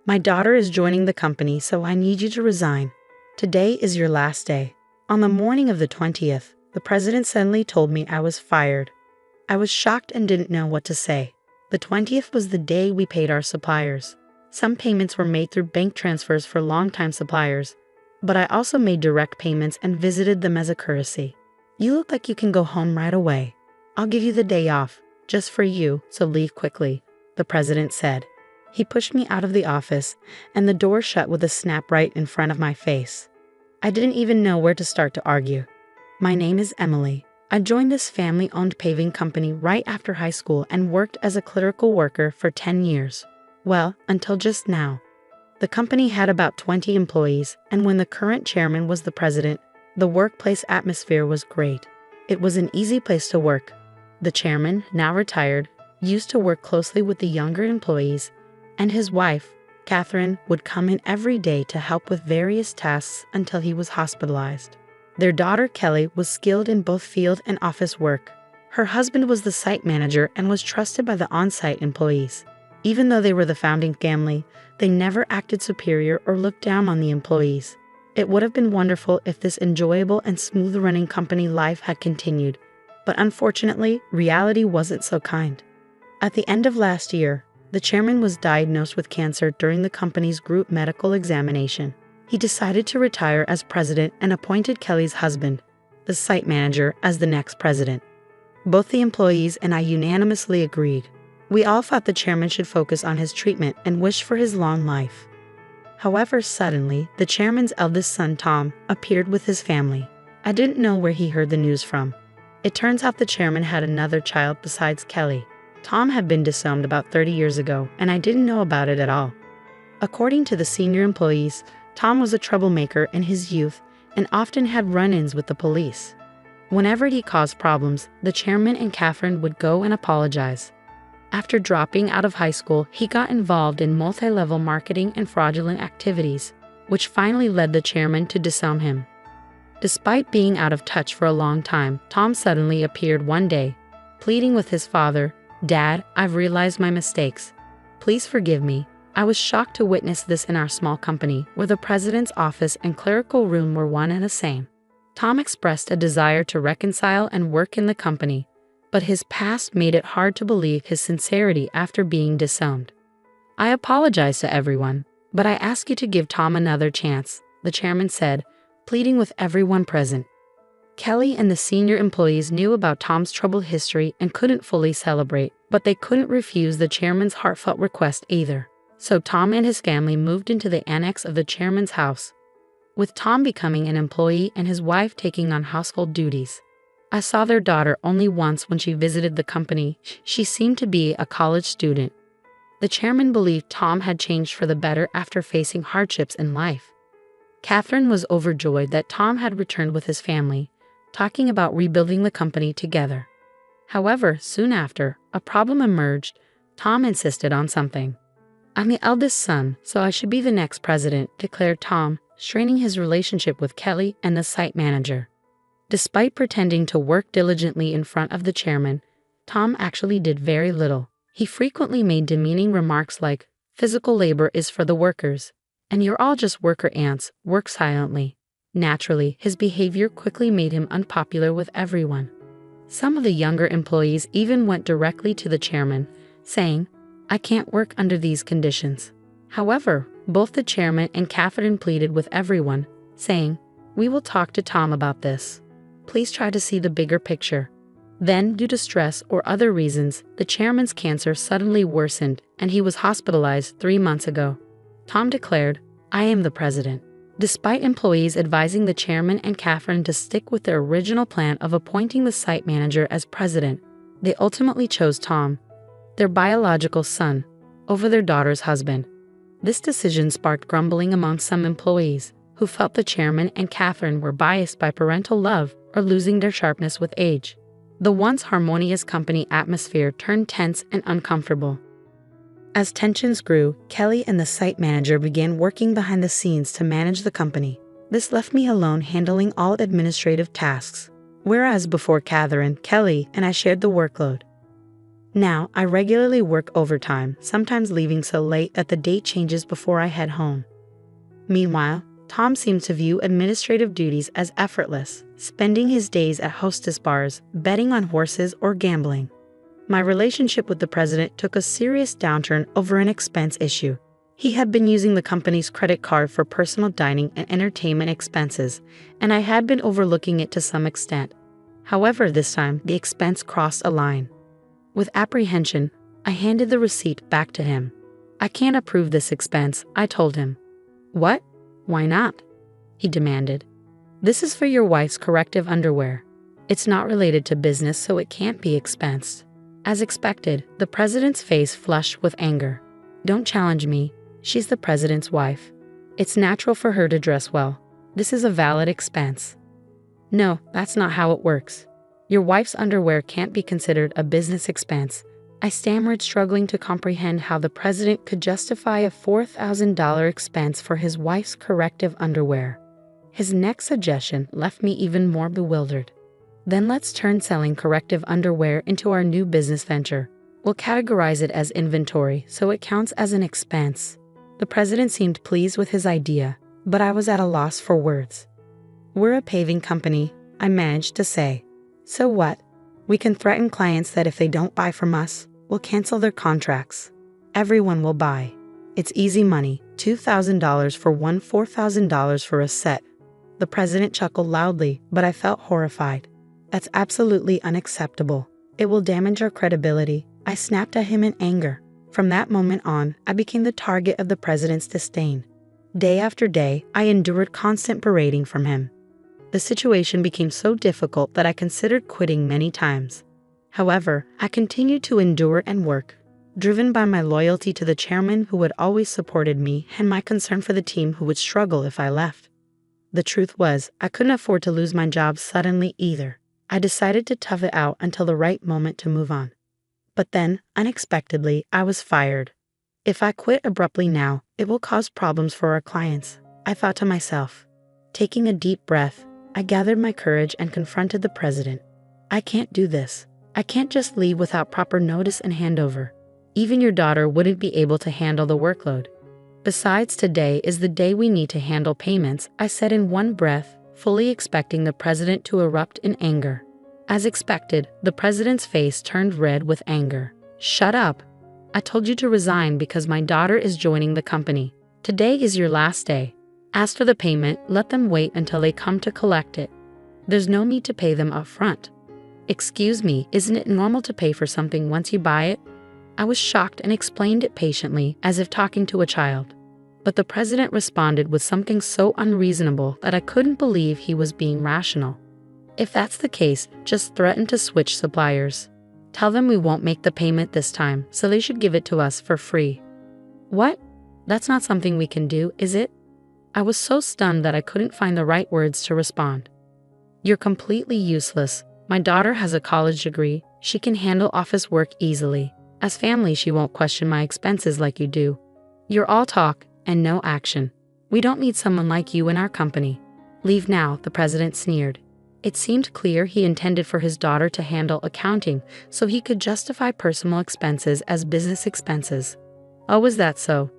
My daughter is joining the company, so I need you to resign. Today is your last day." On the morning of the 20th, the president suddenly told me I was fired. I was shocked and didn't know what to say. The 20th was the day we paid our suppliers. Some payments were made through bank transfers for longtime suppliers, but I also made direct payments and visited them as a courtesy. "You look like you can go home right away. I'll give you the day off, just for you, so leave quickly," the president said. He pushed me out of the office, and the door shut with a snap right in front of my face. I didn't even know where to start to argue. My name is Emily. I joined this family-owned paving company right after high school and worked as a clerical worker for 10 years. Well, until just now. The company had about 20 employees, and when the current chairman was the president, the workplace atmosphere was great. It was an easy place to work. The chairman, now retired, used to work closely with the younger employees, and his wife, Catherine, would come in every day to help with various tasks until he was hospitalized. Their daughter, Kelly, was skilled in both field and office work. Her husband was the site manager and was trusted by the on-site employees. Even though they were the founding family, they never acted superior or looked down on the employees. It would have been wonderful if this enjoyable and smooth-running company life had continued, but unfortunately, reality wasn't so kind. At the end of last year, the chairman was diagnosed with cancer during the company's group medical examination. He decided to retire as president and appointed Kelly's husband, the site manager, as the next president. Both the employees and I unanimously agreed. We all thought the chairman should focus on his treatment and wished for his long life. However, suddenly, the chairman's eldest son, Tom, appeared with his family. I didn't know where he heard the news from. It turns out the chairman had another child besides Kelly. Tom had been disowned about 30 years ago, and I didn't know about it at all. According to the senior employees, Tom was a troublemaker in his youth and often had run-ins with the police. Whenever he caused problems, the chairman and Catherine would go and apologize. After dropping out of high school, he got involved in multi-level marketing and fraudulent activities, which finally led the chairman to disown him. Despite being out of touch for a long time, Tom suddenly appeared one day, pleading with his father, "Dad, I've realized my mistakes. Please forgive me." I was shocked to witness this in our small company, where the president's office and clerical room were one and the same. Tom expressed a desire to reconcile and work in the company, but his past made it hard to believe his sincerity after being disowned. "I apologize to everyone, but I ask you to give Tom another chance," the chairman said, pleading with everyone present. Kelly and the senior employees knew about Tom's troubled history and couldn't fully celebrate, but they couldn't refuse the chairman's heartfelt request either. So Tom and his family moved into the annex of the chairman's house, with Tom becoming an employee and his wife taking on household duties. I saw their daughter only once when she visited the company. She seemed to be a college student. The chairman believed Tom had changed for the better after facing hardships in life. Catherine was overjoyed that Tom had returned with his family, talking about rebuilding the company together. However, soon after, a problem emerged. Tom insisted on something. "I'm the eldest son, so I should be the next president," declared Tom, straining his relationship with Kelly and the site manager. Despite pretending to work diligently in front of the chairman, Tom actually did very little. He frequently made demeaning remarks like, "Physical labor is for the workers, and you're all just worker ants, work silently." Naturally, his behavior quickly made him unpopular with everyone. Some of the younger employees even went directly to the chairman, saying, "I can't work under these conditions." However, both the chairman and Catherine pleaded with everyone, saying, "We will talk to Tom about this. Please try to see the bigger picture." Then, due to stress or other reasons, the chairman's cancer suddenly worsened and he was hospitalized 3 months ago. Tom declared, "I am the president." Despite employees advising the chairman and Catherine to stick with their original plan of appointing the site manager as president, they ultimately chose Tom, their biological son, over their daughter's husband. This decision sparked grumbling among some employees, who felt the chairman and Catherine were biased by parental love or losing their sharpness with age. The once harmonious company atmosphere turned tense and uncomfortable. As tensions grew, Kelly and the site manager began working behind the scenes to manage the company. This left me alone handling all administrative tasks, whereas before Catherine, Kelly, and I shared the workload. Now, I regularly work overtime, sometimes leaving so late that the date changes before I head home. Meanwhile, Tom seems to view administrative duties as effortless, spending his days at hostess bars, betting on horses, or gambling. My relationship with the president took a serious downturn over an expense issue. He had been using the company's credit card for personal dining and entertainment expenses, and I had been overlooking it to some extent. However, this time, the expense crossed a line. With apprehension, I handed the receipt back to him. "I can't approve this expense," I told him. "What? Why not?" he demanded. "This is for your wife's corrective underwear. It's not related to business, so it can't be expensed." As expected, the president's face flushed with anger. "Don't challenge me. She's the president's wife. It's natural for her to dress well. This is a valid expense." "No, that's not how it works. Your wife's underwear can't be considered a business expense." I stammered, struggling to comprehend how the president could justify a $4,000 expense for his wife's corrective underwear. His next suggestion left me even more bewildered. "Then let's turn selling corrective underwear into our new business venture. We'll categorize it as inventory so it counts as an expense." The president seemed pleased with his idea, but I was at a loss for words. "We're a paving company," I managed to say. "So what? We can threaten clients that if they don't buy from us, we'll cancel their contracts. Everyone will buy. It's easy money, $2,000 for one, $4,000 for a set." The president chuckled loudly, but I felt horrified. "That's absolutely unacceptable. It will damage our credibility." I snapped at him in anger. From that moment on, I became the target of the president's disdain. Day after day, I endured constant berating from him. The situation became so difficult that I considered quitting many times. However, I continued to endure and work, driven by my loyalty to the chairman who had always supported me and my concern for the team who would struggle if I left. The truth was, I couldn't afford to lose my job suddenly either. I decided to tough it out until the right moment to move on. But then, unexpectedly, I was fired. If I quit abruptly now, it will cause problems for our clients, I thought to myself. Taking a deep breath, I gathered my courage and confronted the president. "I can't do this. I can't just leave without proper notice and handover. Even your daughter wouldn't be able to handle the workload. Besides, today is the day we need to handle payments," I said in one breath, fully expecting the president to erupt in anger. As expected, the president's face turned red with anger. "Shut up. I told you to resign because my daughter is joining the company. Today is your last day. As for the payment, let them wait until they come to collect it. There's no need to pay them up front." "Excuse me, isn't it normal to pay for something once you buy it?" I was shocked and explained it patiently, as if talking to a child. But the president responded with something so unreasonable that I couldn't believe he was being rational. "If that's the case, just threaten to switch suppliers. Tell them we won't make the payment this time, so they should give it to us for free." "What? That's not something we can do, is it?" I was so stunned that I couldn't find the right words to respond. "You're completely useless. My daughter has a college degree. She can handle office work easily. As family, she won't question my expenses like you do. You're all talk and no action. We don't need someone like you in our company. Leave now," the president sneered. It seemed clear he intended for his daughter to handle accounting so he could justify personal expenses as business expenses. "Oh, is that so?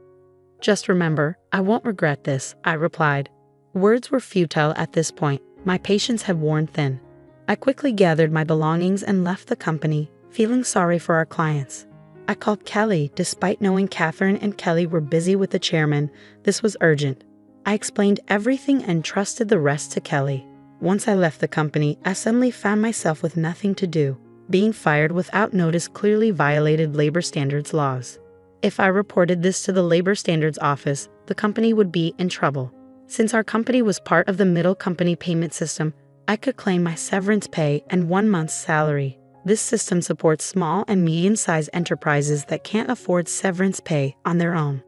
Just remember, I won't regret this," I replied. Words were futile at this point. My patience had worn thin. I quickly gathered my belongings and left the company, feeling sorry for our clients. I called Kelly, despite knowing Catherine and Kelly were busy with the chairman. This was urgent. I explained everything and trusted the rest to Kelly. Once I left the company, I suddenly found myself with nothing to do. Being fired without notice clearly violated labor standards laws. If I reported this to the labor standards office, the company would be in trouble. Since our company was part of the middle company payment system, I could claim my severance pay and 1 month's salary. This system supports small and medium-sized enterprises that can't afford severance pay on their own.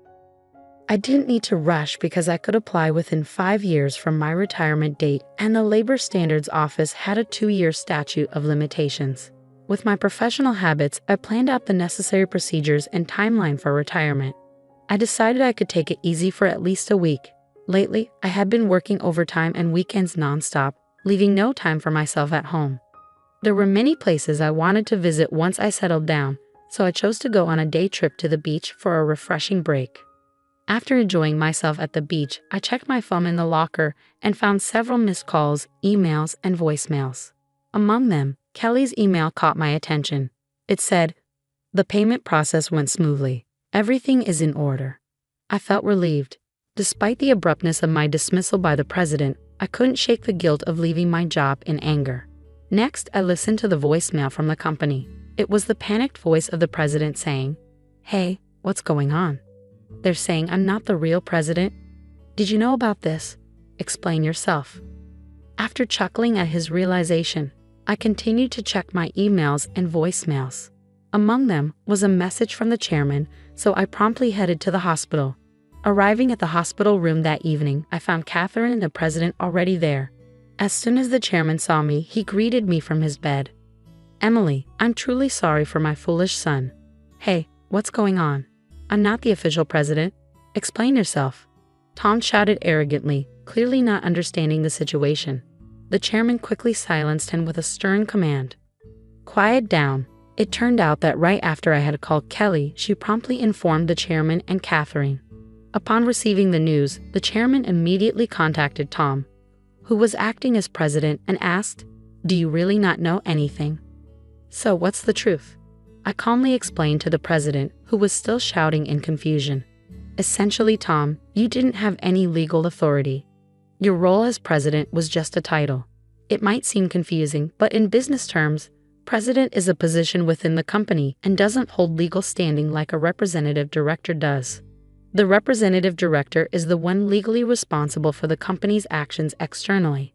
I didn't need to rush because I could apply within 5 years from my retirement date, and the Labor Standards Office had a 2-year statute of limitations. With my professional habits, I planned out the necessary procedures and timeline for retirement. I decided I could take it easy for at least a week. Lately, I had been working overtime and weekends nonstop, leaving no time for myself at home. There were many places I wanted to visit once I settled down, so I chose to go on a day trip to the beach for a refreshing break. After enjoying myself at the beach, I checked my phone in the locker and found several missed calls, emails, and voicemails. Among them, Kelly's email caught my attention. It said, "The payment process went smoothly. Everything is in order." I felt relieved. Despite the abruptness of my dismissal by the president, I couldn't shake the guilt of leaving my job in anger. Next, I listened to the voicemail from the company. It was the panicked voice of the president saying, "Hey, what's going on? They're saying I'm not the real president. Did you know about this? Explain yourself." After chuckling at his realization, I continued to check my emails and voicemails. Among them was a message from the chairman, so I promptly headed to the hospital. Arriving at the hospital room that evening, I found Catherine and the president already there. As soon as the chairman saw me, he greeted me from his bed. "Emily, I'm truly sorry for my foolish son." "Hey, what's going on? I'm not the official president. Explain yourself." Tom shouted arrogantly, clearly not understanding the situation. The chairman quickly silenced him with a stern command. "Quiet down." It turned out that right after I had called Kelly, she promptly informed the chairman and Catherine. Upon receiving the news, the chairman immediately contacted Tom, who was acting as president, and asked, "Do you really not know anything? So what's the truth?" I calmly explained to the president, who was still shouting in confusion. "Essentially, Tom, you didn't have any legal authority. Your role as president was just a title. It might seem confusing, but in business terms, president is a position within the company and doesn't hold legal standing like a representative director does. The representative director is the one legally responsible for the company's actions externally.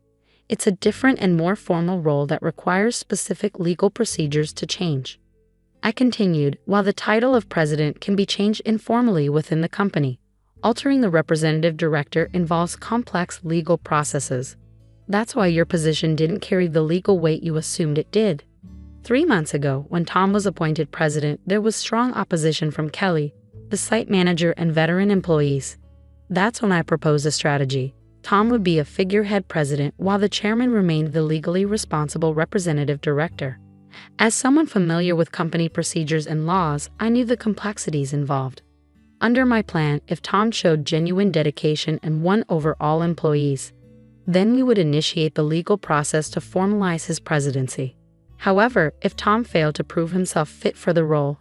It's a different and more formal role that requires specific legal procedures to change." I continued, "While the title of president can be changed informally within the company, altering the representative director involves complex legal processes. That's why your position didn't carry the legal weight you assumed it did." 3 months ago, when Tom was appointed president, there was strong opposition from Kelly, the site manager, and veteran employees. That's when I proposed a strategy. Tom would be a figurehead president while the chairman remained the legally responsible representative director. As someone familiar with company procedures and laws, I knew the complexities involved. Under my plan, if Tom showed genuine dedication and won over all employees, then we would initiate the legal process to formalize his presidency. However, if Tom failed to prove himself fit for the role,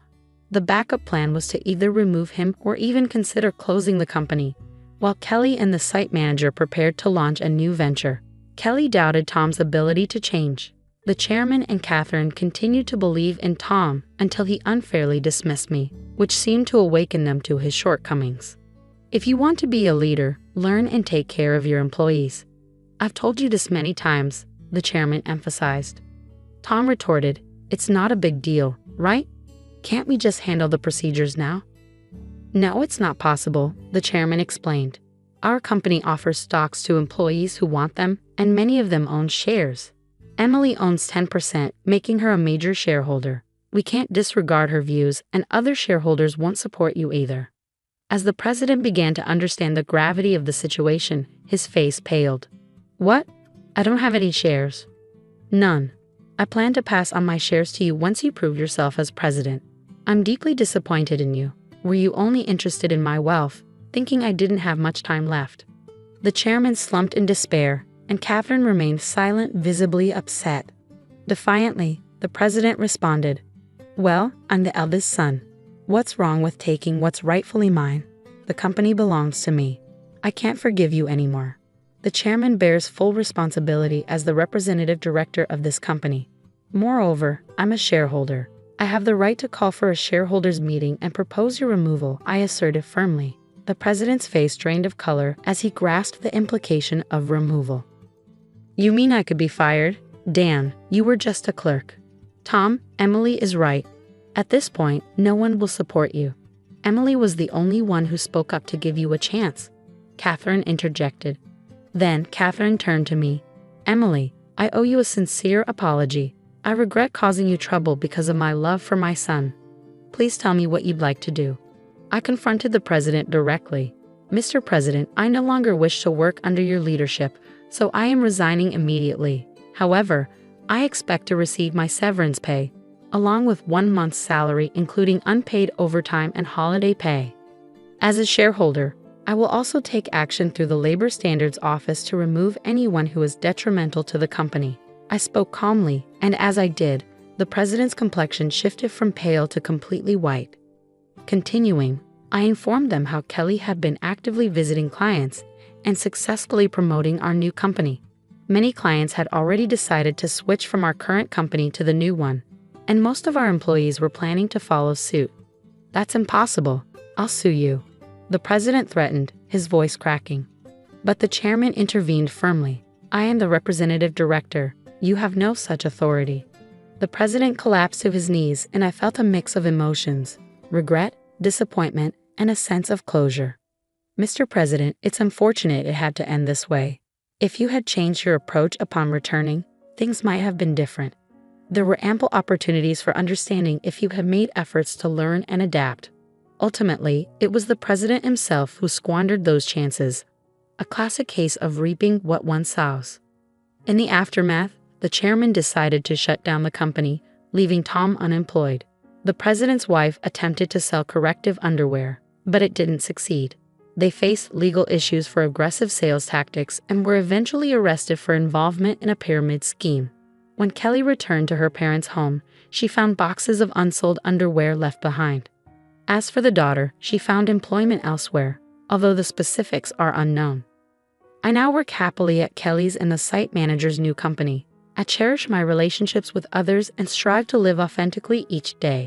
the backup plan was to either remove him or even consider closing the company, while Kelly and the site manager prepared to launch a new venture. Kelly doubted Tom's ability to change. The chairman and Catherine continued to believe in Tom until he unfairly dismissed me, which seemed to awaken them to his shortcomings. "If you want to be a leader, learn and take care of your employees. I've told you this many times," the chairman emphasized. Tom retorted, "It's not a big deal, right? Can't we just handle the procedures now?" "No, it's not possible," the chairman explained. "Our company offers stocks to employees who want them, and many of them own shares. Emily owns 10%, making her a major shareholder. We can't disregard her views, and other shareholders won't support you either." As the president began to understand the gravity of the situation, his face paled. "What? I don't have any shares." "None. I plan to pass on my shares to you once you prove yourself as president. I'm deeply disappointed in you. Were you only interested in my wealth, thinking I didn't have much time left?" The chairman slumped in despair, and Catherine remained silent, visibly upset. Defiantly, the president responded, "Well, I'm the eldest son. What's wrong with taking what's rightfully mine? The company belongs to me. I can't forgive you anymore. The chairman bears full responsibility as the representative director of this company. Moreover, I'm a shareholder. I have the right to call for a shareholders' meeting and propose your removal," I asserted firmly. The president's face drained of color as he grasped the implication of removal. "You mean I could be fired? Dan, you were just a clerk." "Tom, Emily is right. At this point, no one will support you. Emily was the only one who spoke up to give you a chance," Catherine interjected. Then Catherine turned to me. "Emily, I owe you a sincere apology. I regret causing you trouble because of my love for my son. Please tell me what you'd like to do." I confronted the president directly. "Mr. President, I no longer wish to work under your leadership, so I am resigning immediately. However, I expect to receive my severance pay. along with 1 month's salary including unpaid overtime and holiday pay. As a shareholder, I will also take action through the Labor Standards Office to remove anyone who is detrimental to the company. I spoke calmly, and as I did, the president's complexion shifted from pale to completely white. Continuing, I informed them how Kelly had been actively visiting clients and successfully promoting our new company. Many clients had already decided to switch from our current company to the new one, and most of our employees were planning to follow suit. "That's impossible. I'll sue you," the president threatened, his voice cracking. But the chairman intervened firmly. "I am the representative director. You have no such authority." The president collapsed to his knees, and I felt a mix of emotions: regret, disappointment, and a sense of closure. "Mr. President, it's unfortunate it had to end this way. If you had changed your approach upon returning, things might have been different. There were ample opportunities for understanding if you had made efforts to learn and adapt." Ultimately, it was the president himself who squandered those chances, a classic case of reaping what one sows. In the aftermath, the chairman decided to shut down the company, leaving Tom unemployed. The president's wife attempted to sell corrective underwear, but it didn't succeed. They faced legal issues for aggressive sales tactics and were eventually arrested for involvement in a pyramid scheme. When Kelly returned to her parents' home, she found boxes of unsold underwear left behind. As for the daughter, she found employment elsewhere, although the specifics are unknown. I now work happily at Kelly's and the site manager's new company. I cherish my relationships with others and strive to live authentically each day.